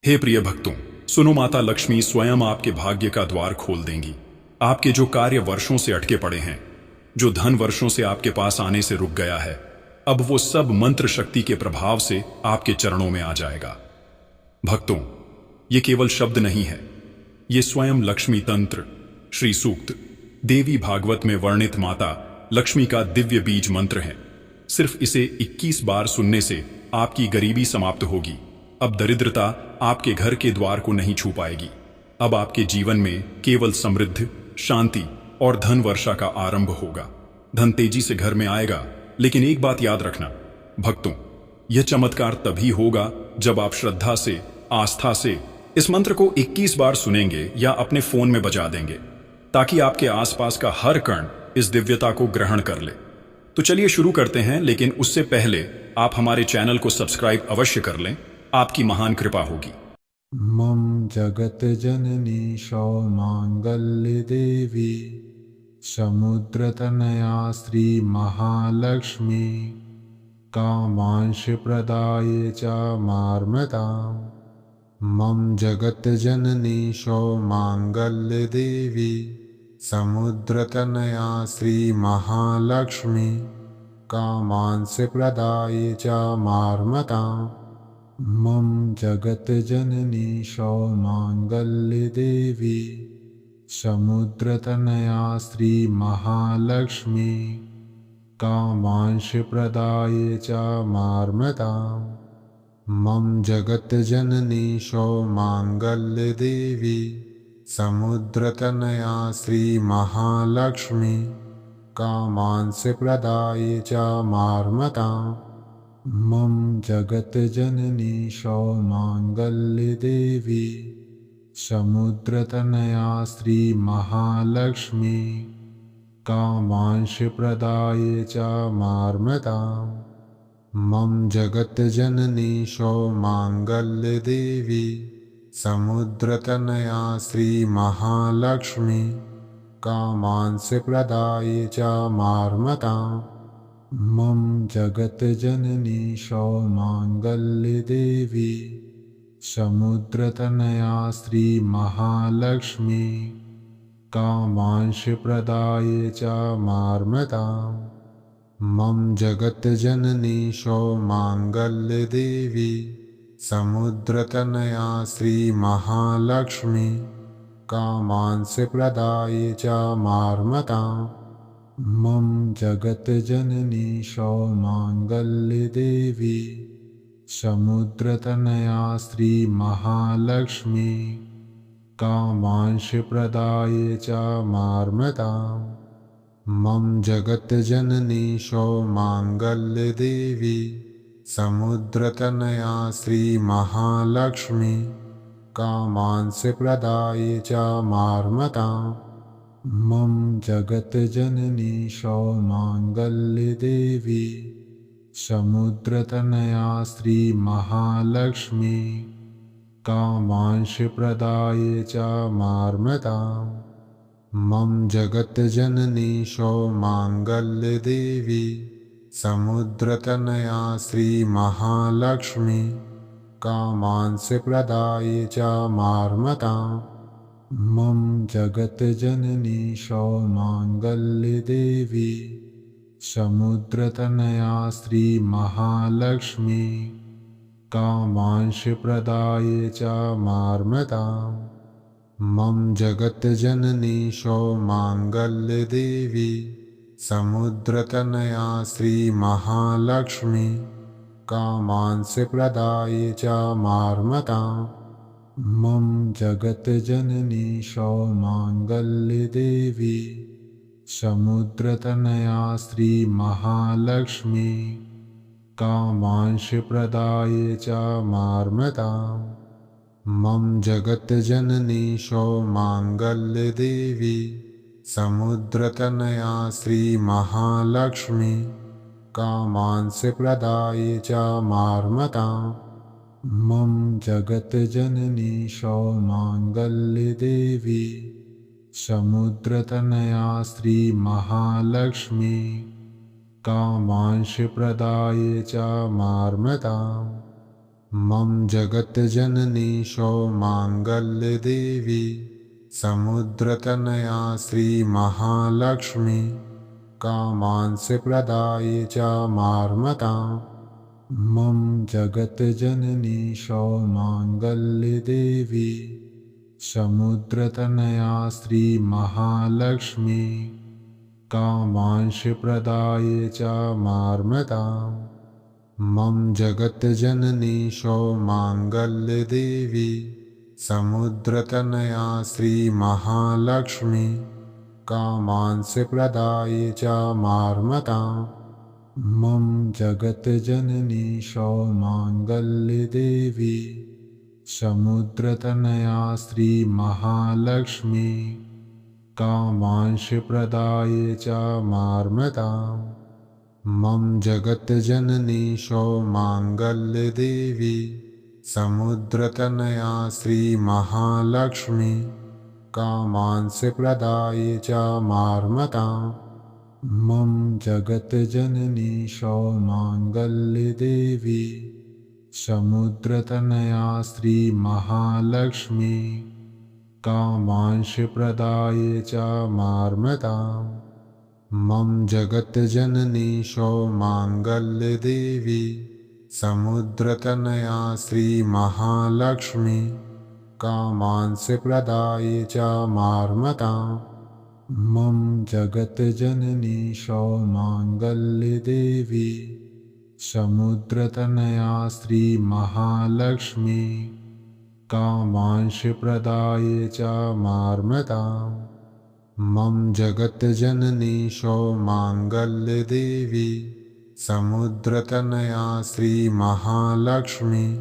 हे प्रिय भक्तों, सुनो, माता लक्ष्मी स्वयं आपके भाग्य का द्वार खोल देंगी। आपके जो कार्य वर्षों से अटके पड़े हैं, जो धन वर्षों से आपके पास आने से रुक गया है, अब वो सब मंत्र शक्ति के प्रभाव से आपके चरणों में आ जाएगा। भक्तों, ये केवल शब्द नहीं है, ये स्वयं लक्ष्मी तंत्र, श्री सूक्त, देवी भागवत में वर्णित माता लक्ष्मी का दिव्य बीज मंत्र है। सिर्फ इसे 21 बार सुनने से आपकी गरीबी समाप्त होगी। अब दरिद्रता आपके घर के द्वार को नहीं छू पाएगी। अब आपके जीवन में केवल समृद्धि, शांति और धन वर्षा का आरंभ होगा। धन तेजी से घर में आएगा, लेकिन एक बात याद रखना भक्तों, यह चमत्कार तभी होगा जब आप श्रद्धा से, आस्था से इस मंत्र को 21 बार सुनेंगे या अपने फोन में बजा देंगे, ताकि आपके आसपास का हर कण इस दिव्यता को ग्रहण कर ले। तो चलिए शुरू करते हैं, लेकिन उससे पहले आप हमारे चैनल को सब्सक्राइब अवश्य कर लें। आपकी महान कृपा होगी। मम जगत जननी सौमांगल्य देवी समुद्रतनया श्री महालक्ष्मी कामांश प्रदाय च मार्मताम्। मम जगत जननी सौमांगल्य देवी समुद्रतनया श्री महालक्ष्मी कामांश प्रदाय च मार्मताम्। मम जगत जननी सौमांगल्य देवी समुद्रतनया श्री महालक्ष्मी कामांश प्रदाय च मार्मताम्। मम जगत जननी सौमांगल्य देवी समुद्रतनया श्री महालक्ष्मी कामांश प्रदाय च मार्मताम्। मम जगत जननी सौमांगल्य देवी समुद्रतनया श्री महालक्ष्मी कामांश प्रदाय च मार्मताम्। मम जगत जननी सौमांगल्य देवी समुद्रतनया श्री महालक्ष्मी कामांश प्रदाय च मार्मताम्। मम जगत जननी सौमांगल्य देवी समुद्रतनया श्री महालक्ष्मी कामांश प्रदाय च मार्मताम्। मम जगत जननी सौमांगल्य देवी समुद्रतनया श्री महालक्ष्मी कामांश प्रदाय च मार्मताम्। मम जगत जननी सौमांगल्य देवी समुद्रतनया श्री महालक्ष्मी कामांश प्रदाय च मार्मताम्। मम जगत जननी सौमांगल्य देवी समुद्रतनया श्री महालक्ष्मी कामांश प्रदाय च मार्मताम्। मम जगत जननी सौमांगल्य देवी समुद्रतनया श्री महालक्ष्मी कामांश प्रदाय च मार्मताम्। मम जगत जननी सौमांगल्य देवी समुद्रतनया श्री महालक्ष्मी कामांश प्रदाय च मार्मताम्। मम जगत जननी सौमांगल्य देवी समुद्रतनया श्री महालक्ष्मी कामांश प्रदाय च मार्मताम्। मम जगत जननी सौमांगल्य देवी समुद्रतनया श्री महालक्ष्मी कामांश प्रदाय च मार्मताम्। मम जगत जननी सौमांगल्य देवी समुद्रतनया श्री महालक्ष्मी कामांश प्रदाय च मार्मताम्। मम जगत जननी सौमांगल्य देवी समुद्रतनया श्री महालक्ष्मी कामांश प्रदाय च मार्मताम्। मम जगत जननी सौमांगल्य देवी समुद्रतनया श्री महालक्ष्मी कामांश प्रदाय च मार्मताम्। मम जगत्जननी सौमाङ्गल्यदेवी समुद्रतनया श्रीमहालक्ष्मी कामांस्य प्रदाय च मार्मताम्। मम जगत्जननी सौमाङ्गल्यदेवी समुद्रतनया श्रीमहालक्ष्मी कामांस्य प्रदाय च मार्मताम्। मम जगत्जननी सौमाङ्गल्यदेवी समुद्रतनया श्रीमहालक्ष्मी कामांस्य प्रदाय च मार्मताम्। मम जगत्जननी सौमाङ्गल्यदेवी समुद्रतनया श्रीमहालक्ष्मी कामांस्य प्रदाय च मार्मताम्। मम जगत्जननी सौमाङ्गल्यदेवी समुद्रतनया श्रीमहालक्ष्मी कामांस्य प्रदाय च मार्मताम्। मम जगत्जननी सौमाङ्गल्यदेवी समुद्रतनया श्रीमहालक्ष्मी कामांस्य प्रदाय च मार्मताम्। मम जगत्जननी सौमाङ्गल्यदेवी समुद्रतनया श्रीमहालक्ष्मी कामांस्य प्रदाय च मार्मताम्। मम जगत्जननी सौमाङ्गल्यदेवी समुद्रतनया श्रीमहालक्ष्मी कामांस्य प्रदाय च मार्मताम्। मम जगत्जननी सौमाङ्गल्यदेवी समुद्रतनया श्रीमहालक्ष्मी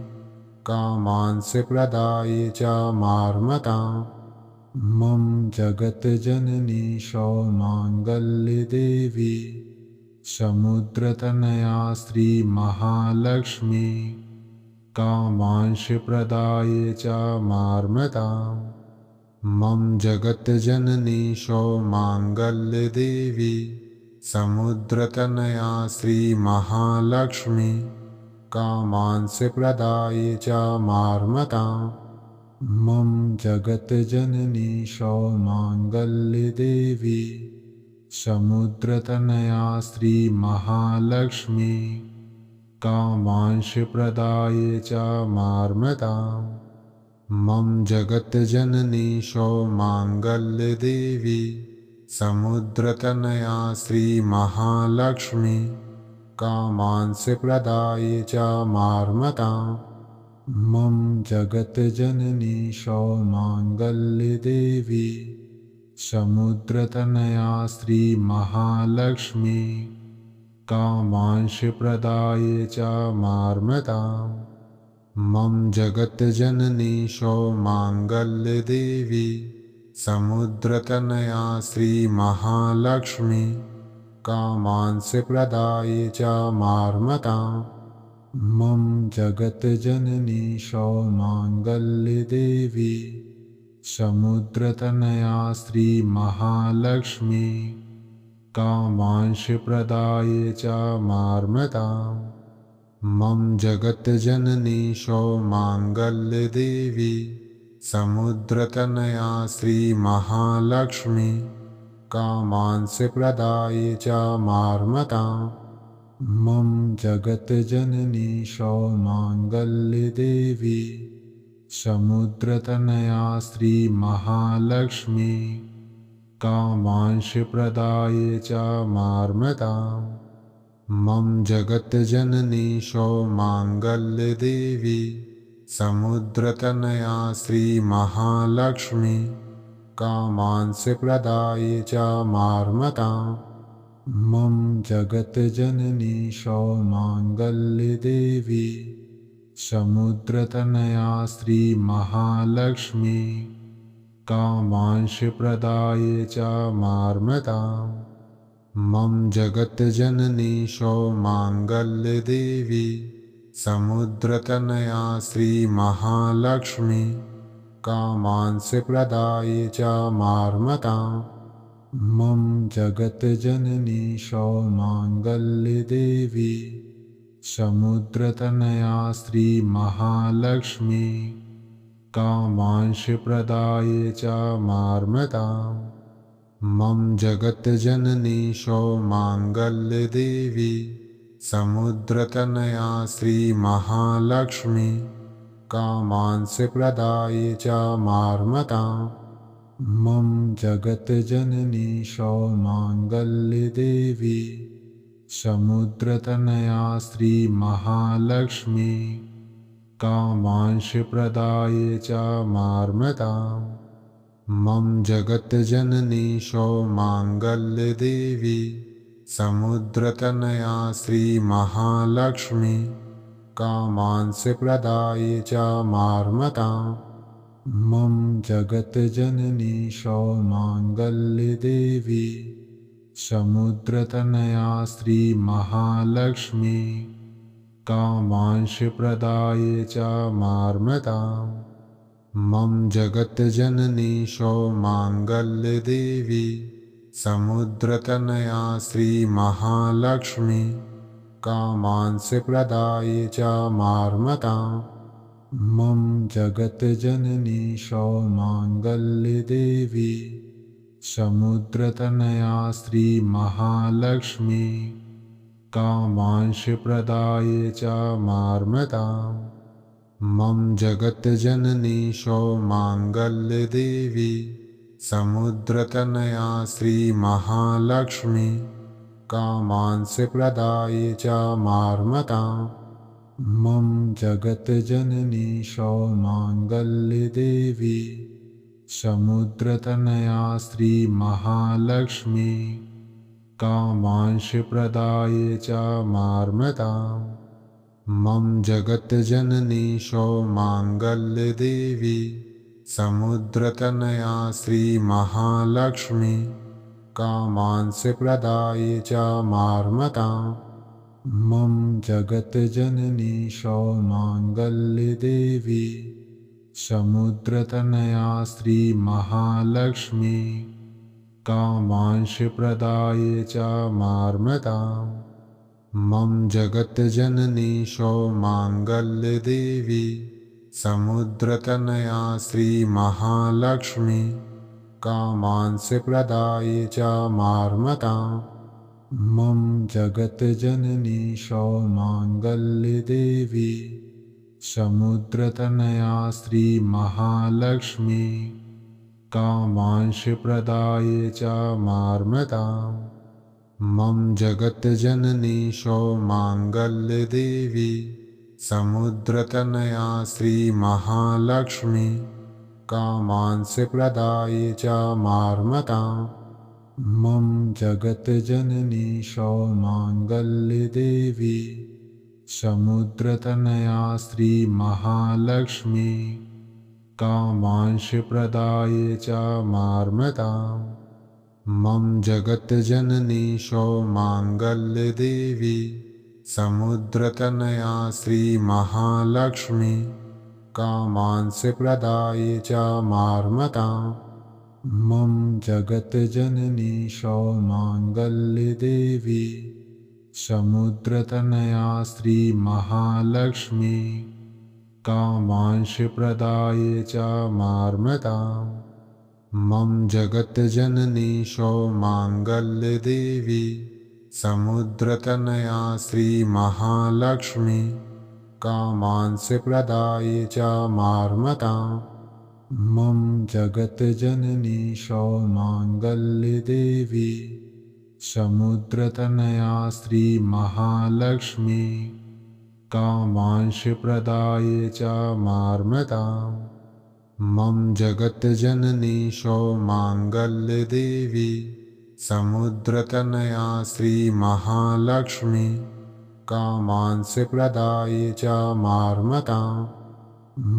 कामांस्य प्रदाय च मार्मताम्। मम जगत्जननी सौमाङ्गल्यदेवी समुद्रतनया श्रीमहालक्ष्मी कामांस्य प्रदाय च मार्मताम्। मम जगत्जननी सौमाङ्गल्यदेवी समुद्रतनया श्रीमहालक्ष्मी कामांस्य प्रदाय च मार्मताम्। मम जगत्जननी सौमाङ्गल्यदेवी समुद्रतनया श्रीमहालक्ष्मी कामांस्य प्रदाय च मार्मताम्। मम जगत्जननी सौमाङ्गल्यदेवी समुद्रतनया श्रीमहालक्ष्मी कामांस्य प्रदाय च मार्मताम्। मम जगत्जननी सौमाङ्गल्यदेवी समुद्रतनया श्रीमहालक्ष्मी कामांस्य प्रदाय च मार्मताम्। मम जगत्जननी सौमाङ्गल्यदेवी समुद्रतनया श्रीमहालक्ष्मी कामांस्य प्रदाय च मार्मताम्। मम जगत्जननी सौमाङ्गल्यदेवी समुद्रतनया श्रीमहालक्ष्मी कामांस्य प्रदाय च मार्मताम्। मम जगत्जननी सौमाङ्गल्यदेवी समुद्रतनया श्रीमहालक्ष्मी कामांस्य प्रदाय च मार्मताम्। मम जगत्जननी सौमाङ्गल्यदेवी समुद्रतनया श्रीमहालक्ष्मी कामांस्य प्रदाय च मार्मताम्। मम जगत्जननी सौमाङ्गल्यदेवी समुद्रतनया श्रीमहालक्ष्मी कामांस्य प्रदाय च मार्मताम्। मम जगत्जननी सौमाङ्गल्यदेवी समुद्रतनया श्रीमहालक्ष्मी कामांस्य प्रदाय च मार्मताम्। मम जगत्जननी सौमाङ्गल्यदेवी समुद्रतनया श्रीमहालक्ष्मी कामांस्य प्रदाय च मार्मताम्। मम जगत्जननी सौमाङ्गल्यदेवी समुद्रतनया श्रीमहालक्ष्मी कामांशप्रदाये च मार्मताम् मम जगज्जननी सौमाङ्गल्यदेवी समुद्रतनया श्रीमहालक्ष्मी कामांशप्रदाये च मार्मताम् मम जगज्जननी सौमाङ्गल्यदेवी समुद्रतनया श्रीमहालक्ष्मी कामांशप्रदाये च मार्मताम् मम जगज्जननी सौमाङ्गल्यदेवी समुद्रतनया श्रीमहालक्ष्मी कामांशप्रदाये च मार्मताम् मम जगज्जननी सौमाङ्गल्यदेवी समुद्रतनया श्रीमहालक्ष्मी कामांशप्रदाये च मार्मताम् मम जगज्जननी सौमाङ्गल्यदेवी समुद्रतनया श्रीमहालक्ष्मी कामांशप्रदाये च मार्मताम् मम जगज्जननी सौमाङ्गल्यदेवी समुद्रतनया श्रीमहालक्ष्मी कामांशप्रदाये च मार्मताम् मम जगज्जननी सौमाङ्गल्यदेवी समुद्रतनया श्रीमहालक्ष्मी कामांशप्रदाये च मार्मताम् मम जगज्जननी सौमाङ्गल्यदेवी समुद्रतनया श्रीमहालक्ष्मी कामांशप्रदाये च मार्मताम् मम जगज्जननी सौमाङ्गल्यदेवी समुद्रतनया श्रीमहालक्ष्मी कामांशप्रदाये च मार्मताम् मम जगज्जननी सौमाङ्गल्यदेवी समुद्रतनया श्रीमहालक्ष्मी कामांशप्रदाये च मार्मताम् मम जगज्जननी सौमाङ्गल्यदेवी समुद्रतनया श्रीमहालक्ष्मी कामांशप्रदाये च मार्मताम् मम जगज्जननी सौमाङ्गल्यदेवी समुद्रतनया श्रीमहालक्ष्मी कामांशप्रदाये च मार्मताम् मम जगज्जननी सौमाङ्गल्यदेवी समुद्रतनया श्रीमहालक्ष्मी कामांशप्रदाये च मार्मताम् मम जगज्जननी सौमाङ्गल्यदेवी समुद्रतनया श्रीमहालक्ष्मी कामांशप्रदाये च मार्मताम् मम जगज्जननी सौमाङ्गल्यदेवी समुद्रतनया श्रीमहालक्ष्मी कामांशप्रदाये च मार्मताम् मम जगज्जननी सौमाङ्गल्यदेवी समुद्रतनया श्रीमहालक्ष्मी कामांशप्रदाये च मार्मताम् मम जगज्जननी सौमाङ्गल्यदेवी समुद्रतनया श्रीमहालक्ष्मी कामांशप्रदाये च मार्मताम् मम जगज्जननी सौमाङ्गल्यदेवी समुद्रतनया श्रीमहालक्ष्मी कामांशप्रदाये च मार्मताम् मम जगज्जननी सौमाङ्गल्यदेवी समुद्रतनया श्रीमहालक्ष्मी कामांशप्रदाये च मार्मताम्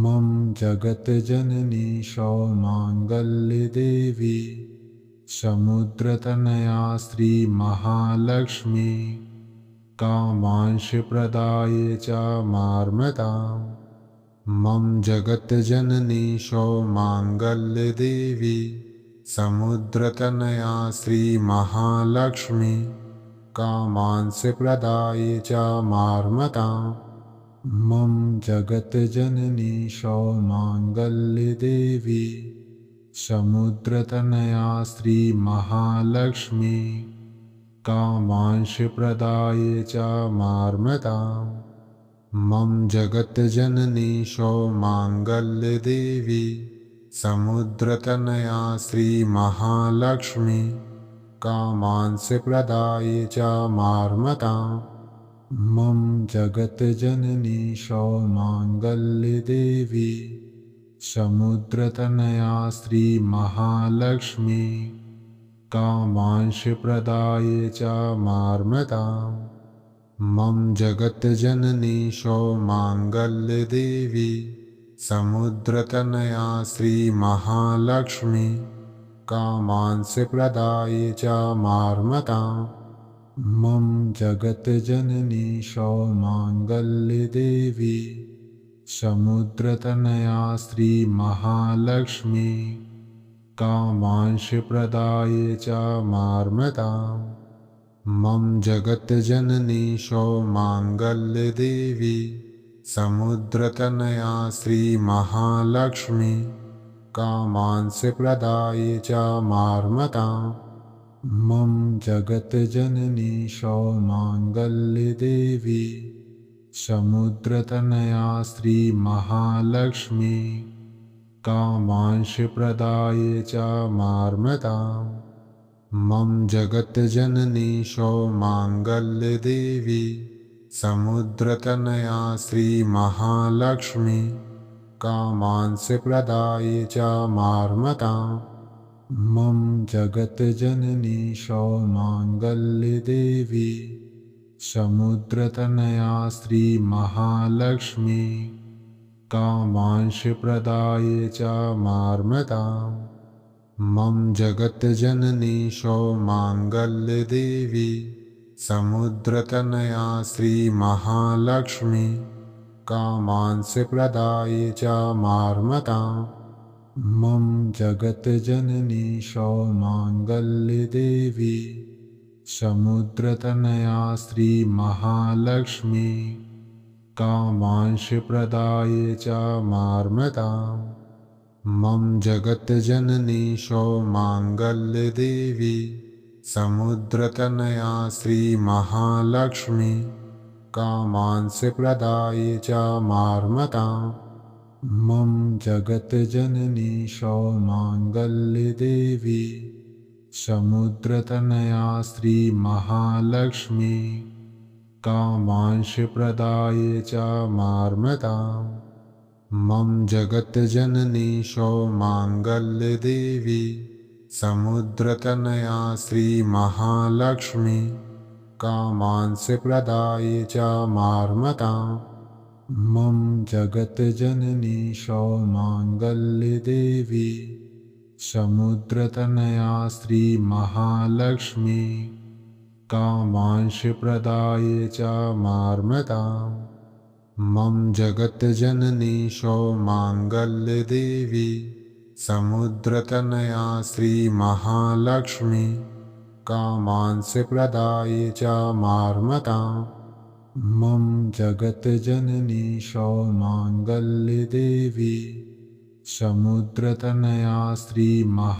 मम जगज्जननी सौमाङ्गल्यदेवी समुद्रतनया श्रीमहालक्ष्मी कामांशप्रदाये च मार्मताम् मम जगज्जननी सौमाङ्गल्यदेवी समुद्रतनया श्रीमहालक्ष्मी कामांस्य प्रदाये च मार्मताम् मम जगत्जननी सौमाङ्गल्यदेवी समुद्रतनया श्रीमहालक्ष्मी कामांश प्रदाये च मार्मताम् मम जगत्जननी सौमाङ्गल्यदेवी समुद्रतनया श्रीमहालक्ष्मी कामांश प्रदाये च मार्मताम् मम जगत्जननी सौमाङ्गल्यदेवी समुद्रतनया श्रीमहालक्ष्मी कामांश प्रदाये च मार्मताम् मम जगत्जननी सौमाङ्गल्यदेवी समुद्रतनया श्रीमहालक्ष्मी कामांश प्रदाये च मार्मताम् मम जगत्जननी सौमाङ्गल्यदेवी समुद्रतनया श्रीमहालक्ष्मी कामांश प्रदाये च मार्मताम् मम जगत्जननी सौमाङ्गल्यदेवी समुद्रतनया श्रीमहालक्ष्मी कामांश प्रदाये च मार्मताम् मम जगत्जननी सौमाङ्गल्यदेवी समुद्रतनया श्रीमहालक्ष्मी कामांश प्रदाये च मार्मताम् मम जगत्जननी सौमाङ्गल्यदेवी समुद्रतनया श्रीमहालक्ष्मी कामांश प्रदाये च मार्मताम् मम जगत्जननी सौमाङ्गल्यदेवी समुद्रतनया श्रीमहालक्ष्मी कामांश प्रदाये च मार्मताम् मम जगत्जननी सौमाङ्गल्यदेवी समुद्रतनया श्रीमहालक्ष्मी कामांश प्रदाये च मार्मताम् मम जगत्जननी सौमाङ्गल्यदेवी समुद्रतनया श्रीमहालक्ष्मी कामांश प्रदाये च मार्मताम् मम जगत्जननी सौमाङ्गल्यदेवी समुद्रतनया श्रीमहालक्ष्मी कामांश प्रदाये च मार्मताम् मम जगत्जननी सौमाङ्गल्यदेवी समुद्रतनया श्रीमहालक्ष्मी कामांश प्रदाये च मार्मताम् मम जगत्जननी सौमाङ्गल्यदेवी समुद्रतनया श्रीमहालक्ष्मी कामांश प्रदाये च मार्मताम् मम जगत्जननी सौमाङ्गल्यदेवी समुद्रतनया श्रीमहालक्ष्मी कामांश प्रदाये च मार्मताम् मम जगत्जननी सौमाङ्गल्यदेवी समुद्रतनया श्रीमहालक्ष्मी कामांश प्रदाये च मार्मताम् मम जगत्जननी सौमाङ्गल्यदेवी समुद्रतनया श्रीमहा